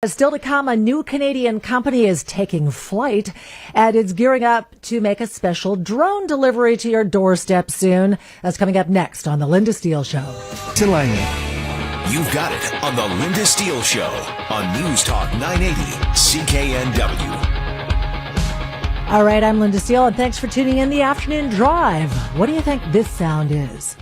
Still to come, a new Canadian company is taking flight, and it's gearing up to make a special drone delivery to your doorstep soon. That's coming up next on The Lynda Steele Show. You've got it on The Lynda Steele Show on News Talk 980 CKNW. All right, I'm Lynda Steele, and thanks for tuning in the afternoon drive. What do you think this sound is?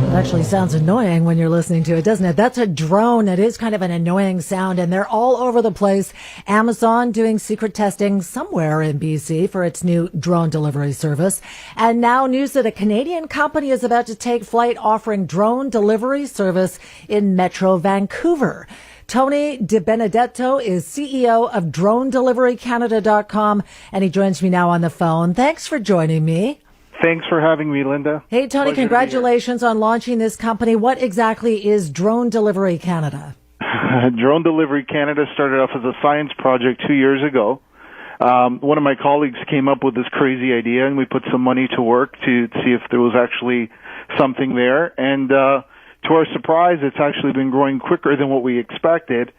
It actually sounds annoying when you're listening to it, doesn't it? That's a drone. It is kind of an annoying sound, and they're all over the place. Amazon doing secret testing somewhere in BC for its new drone delivery service. And now news that a Canadian company is about to take flight offering drone delivery service in Metro Vancouver. Tony DiBenedetto is CEO of DroneDeliveryCanada.com, and he joins me now on the phone. Thanks for joining me. Thanks for having me, Linda. Hey, Tony, congratulations on launching this company. What exactly is Drone Delivery Canada? Drone Delivery Canada started off as a science project 2 years ago. One of my colleagues came up with this crazy idea, and we put some money to work to see if there was actually something there. And to our surprise, it's actually been growing quicker than what we expected.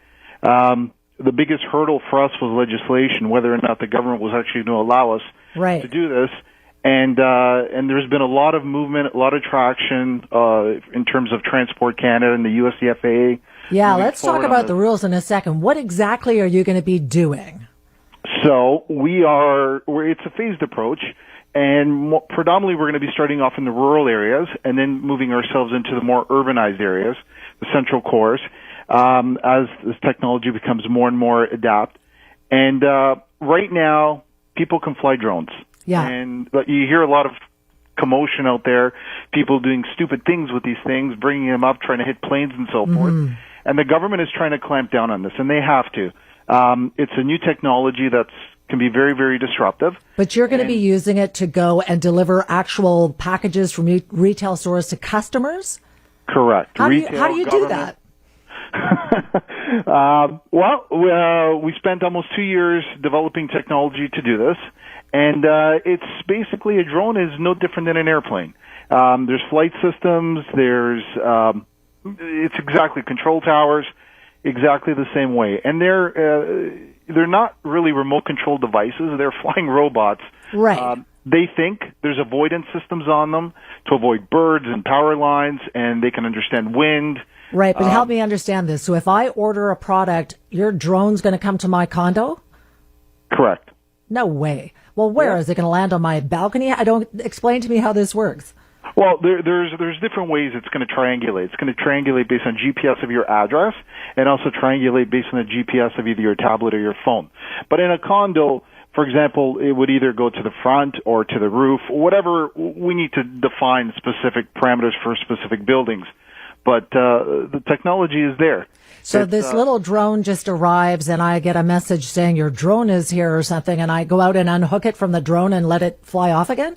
The biggest hurdle for us was legislation, whether or not the government was actually going to allow us to do this. And there's been a lot of movement, a lot of traction in terms of Transport Canada and the USCFA. Yeah, let's talk about the rules in a second. What exactly are you going to be doing? So it's a phased approach, and predominantly we're going to be starting off in the rural areas and then moving ourselves into the more urbanized areas, the central cores, as this technology becomes more and more adept. And right now, people can fly drones. Yeah. But you hear a lot of commotion out there, people doing stupid things with these things, bringing them up, trying to hit planes and so forth. And the government is trying to clamp down on this, and they have to. It's a new technology that can be very, very disruptive. But you're going to be using it to go and deliver actual packages from retail stores to customers? Correct. How do you do that? We spent almost 2 years developing technology to do this. And it's basically, a drone is no different than an airplane. There's flight systems, it's exactly control towers, exactly the same way. And they're not really remote control devices, they're flying robots. Right. They think there's avoidance systems on them to avoid birds and power lines, and they can understand wind. Right, but help me understand this. So if I order a product, your drone's going to come to my condo? Correct. No way. Well, where? Is it going to land on my balcony? Explain to me how this works. Well, there's different ways it's going to triangulate. It's going to triangulate based on GPS of your address, and also triangulate based on the GPS of either your tablet or your phone. But in a condo, for example, it would either go to the front or to the roof, whatever. We need to define specific parameters for specific buildings. But the technology is there. So this little drone just arrives, and I get a message saying your drone is here or something, and I go out and unhook it from the drone and let it fly off again?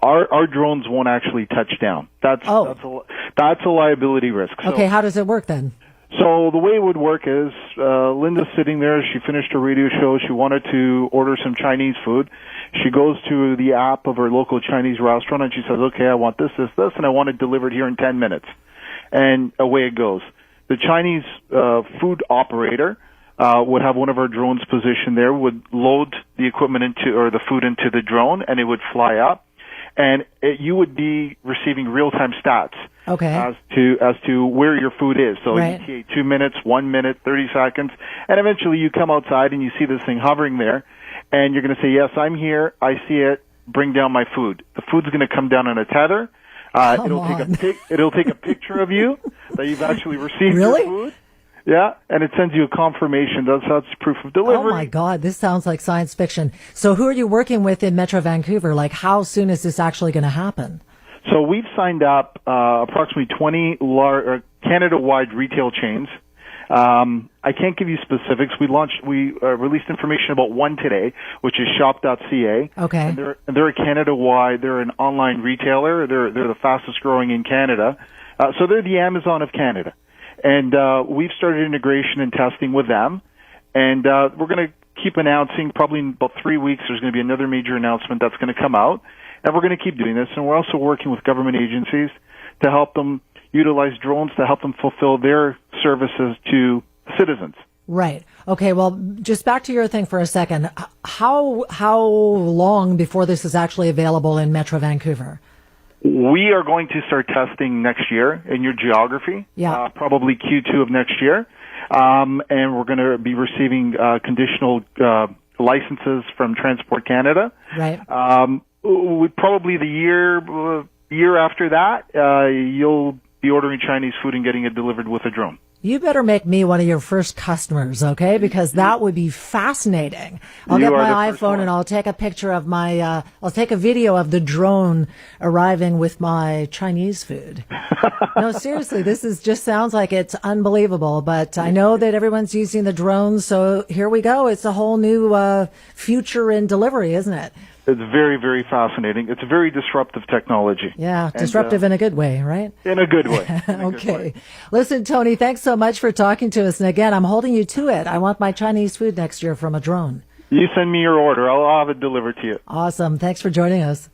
Our drones won't actually touch down. That's a liability risk. So, okay, how does it work then? So the way it would work is Linda's sitting there. She finished her radio show. She wanted to order some Chinese food. She goes to the app of her local Chinese restaurant, and she says, okay, I want this, and I want it delivered here in 10 minutes. And away it goes. The Chinese food operator would have one of our drones positioned there, would load the equipment the food into the drone, and it would fly up. And you would be receiving real-time stats as to where your food is. So ETA 2 minutes, 1 minute, 30 seconds, and eventually you come outside and you see this thing hovering there, and you're going to say, yes, I'm here, I see it, bring down my food. The food's going to come down on a tether. It'll take a picture of you that you've actually received your food. Yeah, and it sends you a confirmation. That's proof of delivery. Oh my God, this sounds like science fiction. So who are you working with in Metro Vancouver? Like, how soon is this actually going to happen? So we've signed up approximately 20 Canada-wide retail chains. I can't give you specifics. We released information about one today, which is shop.ca. Okay. And they're a Canada-wide. They're an online retailer. They're the fastest growing in Canada. So they're the Amazon of Canada. And we've started integration and testing with them. And we're going to keep announcing, probably in about 3 weeks, there's going to be another major announcement that's going to come out. And we're going to keep doing this. And we're also working with government agencies to help them, utilize drones to help them fulfill their services to citizens. Right. Okay. Well, just back to your thing for a second. How long before this is actually available in Metro Vancouver? We are going to start testing next year in your geography. Yeah. Probably Q2 of next year. And we're going to be receiving conditional licenses from Transport Canada. Right. Probably the year after that, you'll be ordering Chinese food and getting it delivered with a drone. You better make me one of your first customers, okay? Because that would be fascinating. I'll get my iPhone and I'll take a picture of I'll take a video of the drone arriving with my Chinese food. No, seriously, just sounds like it's unbelievable. But I know that everyone's using the drones, so here we go. It's a whole new future in delivery, isn't it? It's very, very fascinating. It's a very disruptive technology. Yeah, disruptive in a good way, right? In a good way. Okay. Listen, Tony, thanks so much for talking to us. And again, I'm holding you to it. I want my Chinese food next year from a drone. You send me your order. I'll have it delivered to you. Awesome. Thanks for joining us.